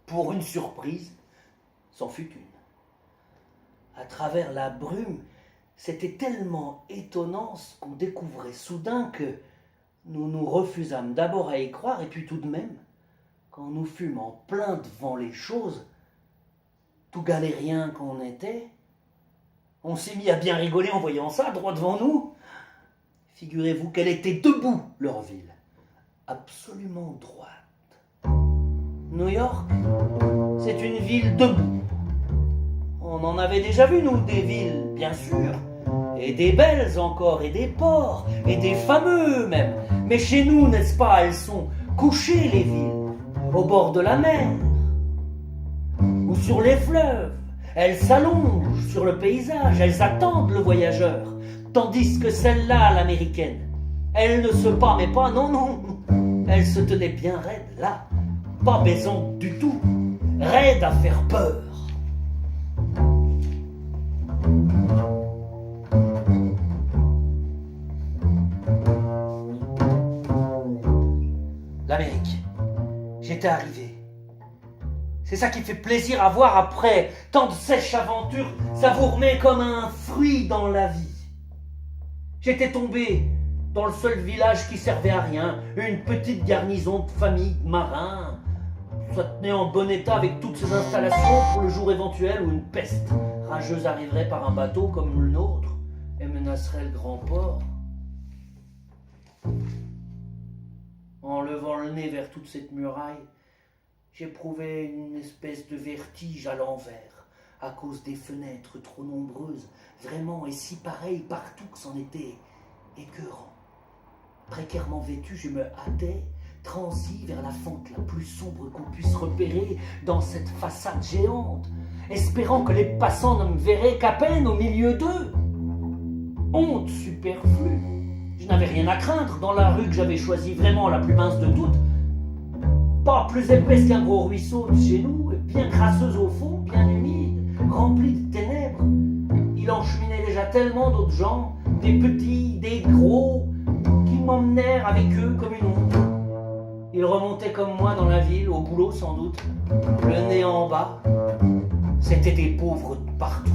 Pour une surprise, c'en fut une. À travers la brume, c'était tellement étonnant ce qu'on découvrait soudain que nous nous refusâmes d'abord à y croire, et puis tout de même, quand nous fûmes en plein devant les choses, tout galériens qu'on était, on s'est mis à bien rigoler en voyant ça droit devant nous. Figurez-vous qu'elle était debout, leur ville, absolument droite. New York, c'est une ville debout. On en avait déjà vu, nous, des villes, bien sûr, et des belles encore, et des ports, et des fameux même. Mais chez nous, n'est-ce pas, elles sont couchées, les villes, au bord de la mer, ou sur les fleuves. Elles s'allongent sur le paysage, elles attendent le voyageur. Tandis que celle-là, l'américaine, elle ne se pâmait pas, non, non. Elle se tenait bien raide, là, pas baisante du tout, raide à faire peur. L'Amérique, j'étais arrivé. C'est ça qui fait plaisir à voir après tant de sèches aventures, ça vous remet comme un fruit dans la vie. J'étais tombé dans le seul village qui servait à rien, une petite garnison de famille de marins. Ça tenait en bon état avec toutes ses installations pour le jour éventuel où une peste rageuse arriverait par un bateau comme le nôtre et menacerait le grand port. En levant le nez vers toute cette muraille, j'éprouvais une espèce de vertige à l'envers, à cause des fenêtres trop nombreuses, vraiment et si pareilles partout que c'en était écœurant. Précairement vêtu, je me hâtais, transi vers la fente la plus sombre qu'on puisse repérer dans cette façade géante, espérant que les passants ne me verraient qu'à peine au milieu d'eux. Honte superflue. Je n'avais rien à craindre dans la rue que j'avais choisie, vraiment la plus mince de toutes. Pas plus épaisse qu'un gros ruisseau de chez nous, bien crasseuse au fond, bien humide, remplie de ténèbres. Il encheminait déjà tellement d'autres gens, des petits, des gros, qui m'emmenèrent avec eux comme une onde. Ils remontaient comme moi dans la ville, au boulot sans doute, le nez en bas. C'étaient des pauvres de partout.